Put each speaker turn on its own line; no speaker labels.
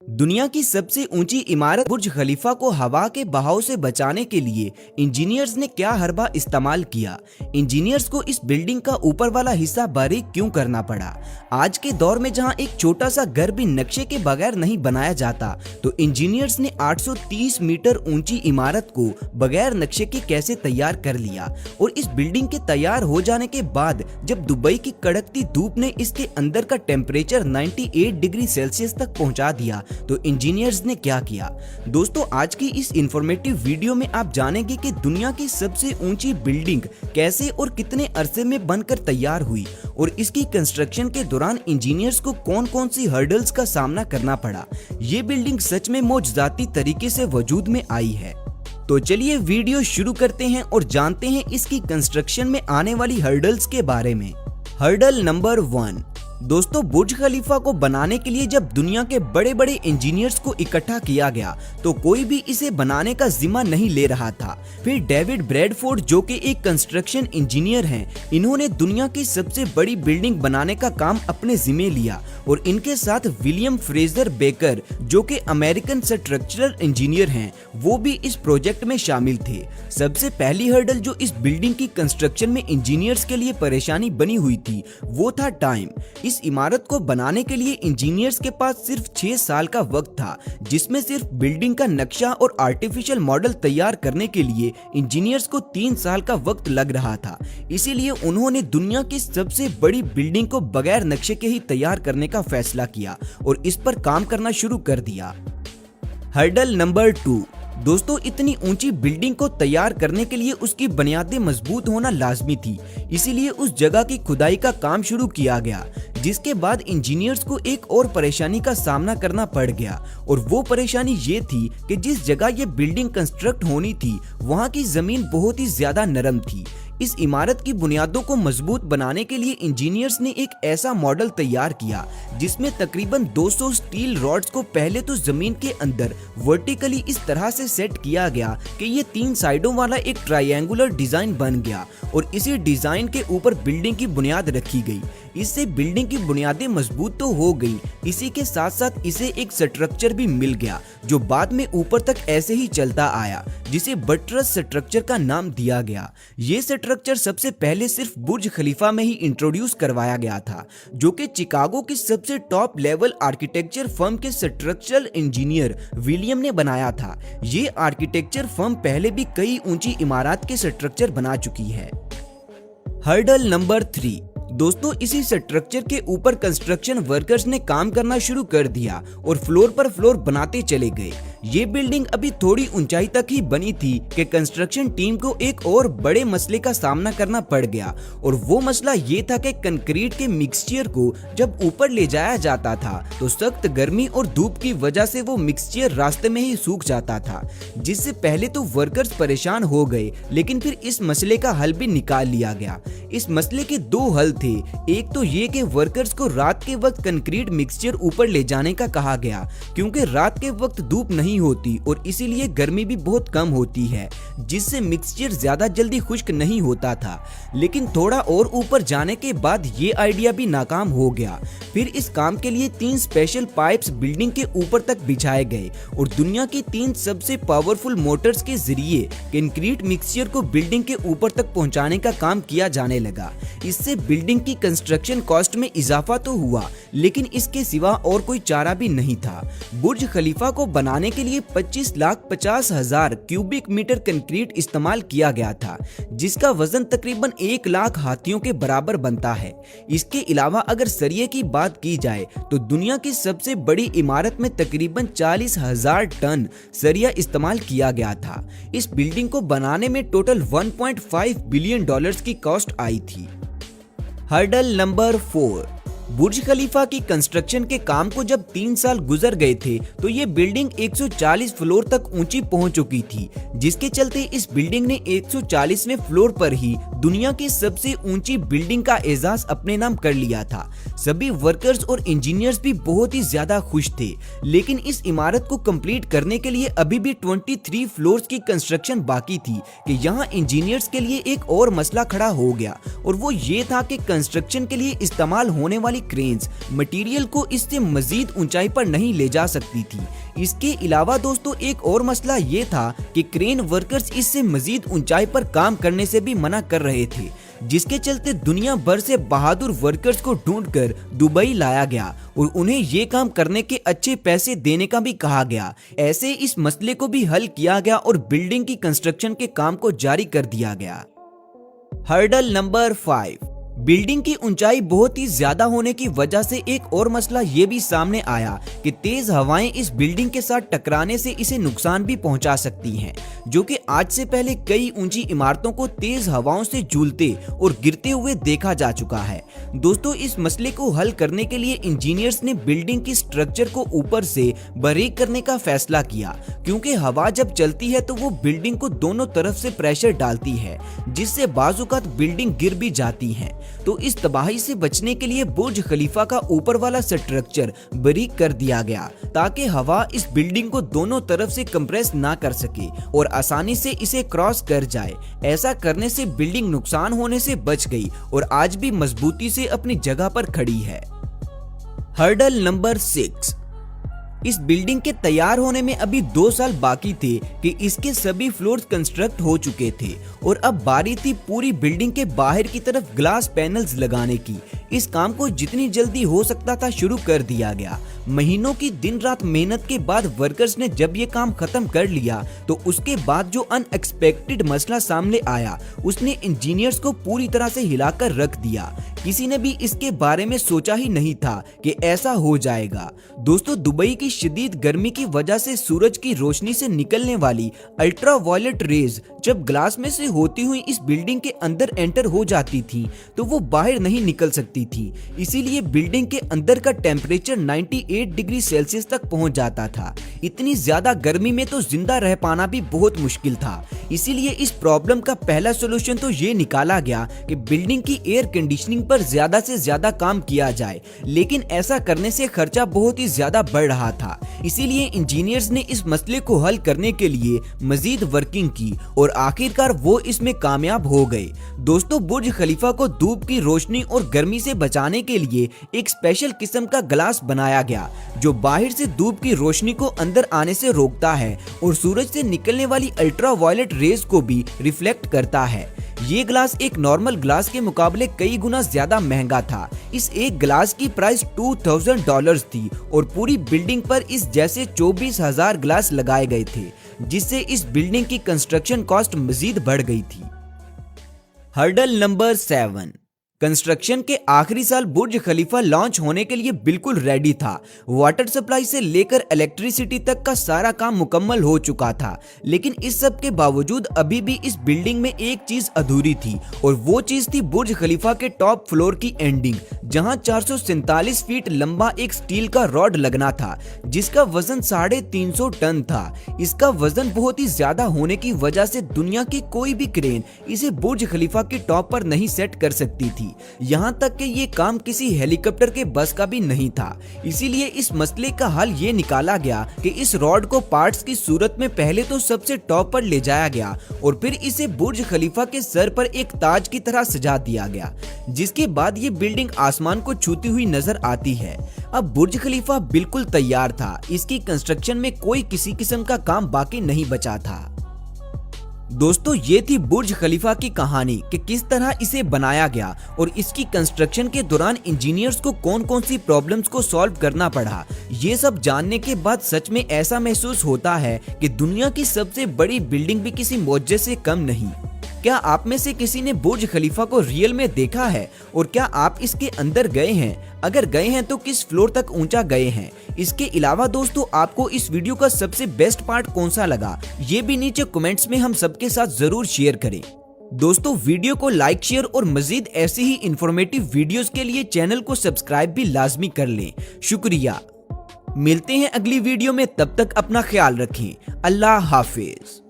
दुनिया की सबसे ऊंची इमारत बुर्ज खलीफा को हवा के बहाव से बचाने के लिए इंजीनियर्स ने क्या हरबा इस्तेमाल किया। इंजीनियर्स को इस बिल्डिंग का ऊपर वाला हिस्सा बारीक क्यों करना पड़ा। आज के दौर में जहां एक छोटा सा घर भी नक्शे के बगैर नहीं बनाया जाता, तो इंजीनियर्स ने 830 मीटर ऊंची इमारत को बगैर नक्शे के कैसे तैयार कर लिया। और इस बिल्डिंग के तैयार हो जाने के बाद जब दुबई की कड़कती धूप ने इसके अंदर का टेम्परेचर 98 डिग्री सेल्सियस तक पहुंचा दिया, तो इंजीनियर्स ने क्या किया। दोस्तों, आज की इस इंफॉर्मेटिव वीडियो में आप जानेंगे कि दुनिया की सबसे ऊंची बिल्डिंग कैसे और कितने अरसे में बनकर तैयार हुई और इसकी कंस्ट्रक्शन के दौरान इंजीनियर्स को कौन कौन सी हर्डल्स का सामना करना पड़ा। ये बिल्डिंग सच में मौजूदाती तरीके से वजूद में आई है। तो चलिए वीडियो शुरू करते हैं और जानते हैं इसकी कंस्ट्रक्शन में आने वाली हर्डल्स के बारे में। Hurdle number 1। दोस्तों, बुर्ज खलीफा को बनाने के लिए जब दुनिया के बड़े बड़े इंजीनियर्स को इकट्ठा किया गया, तो कोई भी इसे बनाने का जिम्मा नहीं ले रहा था। फिर डेविड ब्रैडफोर्ड, जो कि एक कंस्ट्रक्शन इंजीनियर हैं, इन्होंने दुनिया की सबसे बड़ी बिल्डिंग बनाने का काम अपने जिम्मे लिया और इनके साथ विलियम फ्रेजर बेकर, जो कि अमेरिकन स्ट्रक्चरल इंजीनियर हैं, वो भी इस प्रोजेक्ट में शामिल थे। सबसे पहली हर्डल जो इस बिल्डिंग की कंस्ट्रक्शन में इंजीनियर्स के लिए परेशानी बनी हुई थी, वो था टाइम। इस इमारत को बनाने के लिए इंजीनियर्स के पास सिर्फ 6 साल का वक्त था, जिसमें सिर्फ बिल्डिंग का नक्शा और आर्टिफिशियल मॉडल तैयार करने के लिए इंजीनियर्स को 3 साल का वक्त लग रहा था। इसीलिए उन्होंने दुनिया की सबसे बड़ी बिल्डिंग को बगैर नक्शे के ही तैयार करने का फैसला किया और इस पर काम करना शुरू कर दिया। Hurdle number 2। दोस्तों, इतनी ऊंची बिल्डिंग को तैयार करने के लिए उसकी बुनियादें मजबूत होना लाजमी थी। इसीलिए उस जगह की खुदाई का काम शुरू किया गया, जिसके बाद इंजीनियर्स को एक और परेशानी का सामना करना पड़ गया। और वो परेशानी ये थी कि जिस जगह ये बिल्डिंग कंस्ट्रक्ट होनी थी, वहाँ की जमीन बहुत ही ज्यादा नरम थी। इस इमारत की बुनियादों को मजबूत बनाने के लिए इंजीनियर्स ने एक ऐसा मॉडल तैयार किया जिसमें तकरीबन 200 स्टील रॉड्स को पहले तो जमीन के अंदर वर्टिकली इस तरह से सेट किया गया कि ये 3 साइडों वाला एक ट्रायंगुलर डिजाइन बन गया और इसी डिजाइन के ऊपर बिल्डिंग की बुनियाद रखी गई। इससे बिल्डिंग की बुनियादें मजबूत तो हो गई, इसी के साथ साथ इसे एक स्ट्रक्चर भी मिल गया जो बाद में ऊपर तक ऐसे ही चलता आया, जिसे बटरस स्ट्रक्चर का नाम दिया गया। ये स्ट्रक्चर सबसे पहले सिर्फ बुर्ज खलीफा में ही इंट्रोड्यूस करवाया गया था, जो कि चिकागो की सबसे टॉप लेवल आर्किटेक्चर फर्म के स्ट्रक्चरल इंजीनियर विलियम ने बनाया था। ये आर्किटेक्चर फर्म पहले भी कई ऊंची इमारत के स्ट्रक्चर बना चुकी है। Hurdle number 3। दोस्तों, इसी स्ट्रक्चर के ऊपर कंस्ट्रक्शन वर्कर्स ने काम करना शुरू कर दिया और फ्लोर पर फ्लोर बनाते चले गए। ये बिल्डिंग अभी थोड़ी ऊंचाई तक ही बनी थी कि कंस्ट्रक्शन टीम को एक और बड़े मसले का सामना करना पड़ गया, और वो मसला ये था कि कंक्रीट के मिक्सचर को जब ऊपर ले जाया जाता था तो सख्त गर्मी और धूप की वजह से वो मिक्सचर रास्ते में ही सूख जाता था, जिससे पहले तो वर्कर्स परेशान हो गए, लेकिन फिर इस मसले का हल भी निकाल लिया गया। इस मसले के 2 हल थे। एक तो ये कि वर्कर्स को रात के वक्त कंक्रीट मिक्सचर ऊपर ले जाने का कहा गया, क्योंकि रात के वक्त धूप नहीं होती और इसीलिए गर्मी भी बहुत कम होती है, जिससे मिक्सचर ज्यादा जल्दी खुश्क नहीं होता था। लेकिन थोड़ा और ऊपर जाने के बाद ये आइडिया भी नाकाम हो गया। फिर इस काम के लिए 3 स्पेशल पाइप्स बिल्डिंग के ऊपर तक बिछाए गए और दुनिया की 3 सबसे पावरफुल मोटर्स के जरिए कंक्रीट मिक्सचर को बिल्डिंग के ऊपर तक पहुंचाने का काम किया जाने लगा। इससे बिल्डिंग की कंस्ट्रक्शन कॉस्ट में इजाफा तो हुआ, लेकिन इसके सिवा और कोई चारा भी नहीं था। बुर्ज खलीफा को बनाने के लिए 25,50,000 क्यूबिक मीटर कंक्रीट इस्तेमाल किया गया था, जिसका वजन तकरीबन 1 लाख हाथियों के बराबर बनता है। इसके अलावा अगर सरिये की बात की जाए तो दुनिया की सबसे बड़ी इमारत में तकरीबन 40,000 टन सरिया इस्तेमाल किया गया था। इस बिल्डिंग को बनाने में टोटल $1.5 बिलियन की कॉस्ट आई थी। Hurdle number 4। बुर्ज खलीफा की कंस्ट्रक्शन के काम को जब 3 साल गुजर गए थे, तो ये बिल्डिंग 140 फ्लोर तक ऊंची पहुंच चुकी थी, जिसके चलते इस बिल्डिंग ने 140वें फ्लोर पर ही दुनिया की सबसे ऊंची बिल्डिंग का एजाज अपने नाम कर लिया था। सभी वर्कर्स और इंजीनियर्स भी बहुत ही ज्यादा खुश थे, लेकिन इस इमारत को कंप्लीट करने के लिए अभी भी 23 फ्लोर्स की कंस्ट्रक्शन बाकी थी कि यहाँ इंजीनियर्स के लिए एक और मसला खड़ा हो गया, और वो ये था कि कंस्ट्रक्शन के लिए इस्तेमाल होने वाली वाली क्रेन्स मटेरियल को इससे मजीद ऊंचाई पर नहीं ले जा सकती थी। इसके अलावा दोस्तों एक और मसला ये था कि क्रेन वर्कर्स इससे मजीद ऊंचाई पर काम करने से भी मना कर रहे थे, जिसके चलते दुनिया भर से बहादुर वर्कर्स को ढूंढकर दुबई लाया गया और उन्हें ये काम करने के अच्छे पैसे देने का भी कहा गया। ऐसे इस मसले को भी हल किया गया और बिल्डिंग की कंस्ट्रक्शन के काम को जारी कर दिया गया। हर्डल नंबर 5, बिल्डिंग की ऊंचाई बहुत ही ज्यादा होने की वजह से एक और मसला ये भी सामने आया कि तेज हवाएं इस बिल्डिंग के साथ टकराने से इसे नुकसान भी पहुंचा सकती हैं, जो कि आज से पहले कई ऊंची इमारतों को तेज हवाओं से झूलते और गिरते हुए देखा जा चुका है। दोस्तों इस मसले को हल करने के लिए इंजीनियर्स ने बिल्डिंग की स्ट्रक्चर को ऊपर से बारीक करने का फैसला किया, क्योंकि हवा जब चलती है तो वो बिल्डिंग को दोनों तरफ से प्रेशर डालती है, जिससे बाजुकात बिल्डिंग गिर भी जाती है। तो इस तबाही से बचने के लिए बुर्ज खलीफा का ऊपर वाला स्ट्रक्चर बारीक कर दिया गया, ताकि हवा इस बिल्डिंग को दोनों तरफ से कंप्रेस ना कर सके और आसानी से इसे क्रॉस कर जाए। ऐसा करने से बिल्डिंग नुकसान होने से बच गई और आज भी मजबूती से अपनी जगह पर खड़ी है। हर्डल नंबर 6, इस बिल्डिंग के तैयार होने में अभी 2 साल बाकी थे कि इसके सभी फ्लोर्स कंस्ट्रक्ट हो चुके थे और अब बारी थी पूरी बिल्डिंग के बाहर की तरफ ग्लास पैनल्स लगाने की। इस काम को जितनी जल्दी हो सकता था शुरू कर दिया गया। महीनों की दिन रात मेहनत के बाद वर्कर्स ने जब ये काम खत्म कर लिया तो उसके बाद जो अनएक्सपेक्टेड मसला सामने आया उसने इंजीनियर्स को पूरी तरह से हिलाकर रख दिया। किसी ने भी इसके बारे में सोचा ही नहीं था कि ऐसा हो जाएगा। दोस्तों दुबई की शदीद गर्मी की वजह से सूरज की रोशनी से निकलने वाली अल्ट्रावायलेट रेज जब ग्लास में से होती हुई इस बिल्डिंग के अंदर एंटर हो जाती थी तो वो बाहर नहीं निकल सकती थी। इसीलिए बिल्डिंग के अंदर का टेम्परेचर 98 डिग्री सेल्सियस तक पहुंच जाता था। इतनी ज्यादा गर्मी में तो जिंदा रह पाना भी बहुत मुश्किल था। इसीलिए इस प्रॉब्लम का पहला सोल्यूशन तो ये निकाला गया कि बिल्डिंग की एयर कंडीशनिंग पर ज्यादा से ज्यादा काम किया जाए, लेकिन ऐसा करने से खर्चा बहुत ही ज्यादा बढ़ रहा था। इसीलिए इंजीनियर्स ने इस मसले को हल करने के लिए मजीद वर्किंग की और आखिरकार वो इसमें कामयाब हो गए। दोस्तों बुर्ज खलीफा को धूप की रोशनी और गर्मी से बचाने के लिए एक स्पेशल किस्म का ग्लास बनाया गया जो बाहर से धूप की रोशनी को अंदर आने से रोकता है और सूरज से निकलने वाली अल्ट्रावायलेट रेज को भी रिफ्लेक्ट करता है। ये ग्लास एक नॉर्मल ग्लास के मुकाबले कई गुना ज्यादा महंगा था। इस एक ग्लास की प्राइस $2000 थी और पूरी बिल्डिंग पर इस जैसे 24,000 ग्लास लगाए गए थे, जिससे इस बिल्डिंग की कंस्ट्रक्शन कॉस्ट मजीद बढ़ गई थी। हर्डल नंबर 7, कंस्ट्रक्शन के आखिरी साल बुर्ज खलीफा लॉन्च होने के लिए बिल्कुल रेडी था। वाटर सप्लाई से लेकर इलेक्ट्रिसिटी तक का सारा काम मुकम्मल हो चुका था, लेकिन इस सब के बावजूद अभी भी इस बिल्डिंग में एक चीज अधूरी थी और वो चीज थी बुर्ज खलीफा के टॉप फ्लोर की एंडिंग, जहां 447 फीट लंबा एक स्टील का रॉड लगना था जिसका वजन 350 टन था। इसका वजन बहुत ही ज्यादा होने की वजह से दुनिया की कोई भी क्रेन इसे बुर्ज खलीफा के टॉप पर नहीं सेट कर सकती थी। यहाँ तक कि ये काम किसी हेलीकॉप्टर के बस का भी नहीं था। इसीलिए इस मसले का हल ये निकाला गया कि इस रॉड को पार्ट्स की सूरत में पहले तो सबसे टॉप पर ले जाया गया और फिर इसे बुर्ज खलीफा के सर पर एक ताज की तरह सजा दिया गया, जिसके बाद ये बिल्डिंग आसमान को छूती हुई नजर आती है। अब बुर्ज खलीफा बिल्कुल तैयार था। इसकी कंस्ट्रक्शन में कोई किसी किस्म का काम बाकी नहीं बचा था। दोस्तों ये थी बुर्ज खलीफा की कहानी कि किस तरह इसे बनाया गया और इसकी कंस्ट्रक्शन के दौरान इंजीनियर्स को कौन कौन सी प्रॉब्लम्स को सॉल्व करना पड़ा। ये सब जानने के बाद सच में ऐसा महसूस होता है कि दुनिया की सबसे बड़ी बिल्डिंग भी किसी मौजे से कम नहीं। क्या आप में से किसी ने बुर्ज खलीफा को रियल में देखा है और क्या आप इसके अंदर गए हैं? अगर गए हैं तो किस फ्लोर तक ऊंचा गए हैं? इसके अलावा दोस्तों आपको इस वीडियो का सबसे बेस्ट पार्ट कौन सा लगा, ये भी नीचे कमेंट्स में हम सबके साथ जरूर शेयर करें। दोस्तों वीडियो को लाइक शेयर और मजीद ऐसी ही इंफॉर्मेटिव वीडियोस के लिए चैनल को सब्सक्राइब भी लाजमी कर लें। शुक्रिया। मिलते हैं अगली वीडियो में, तब तक अपना ख्याल रखें। अल्लाह हाफिज।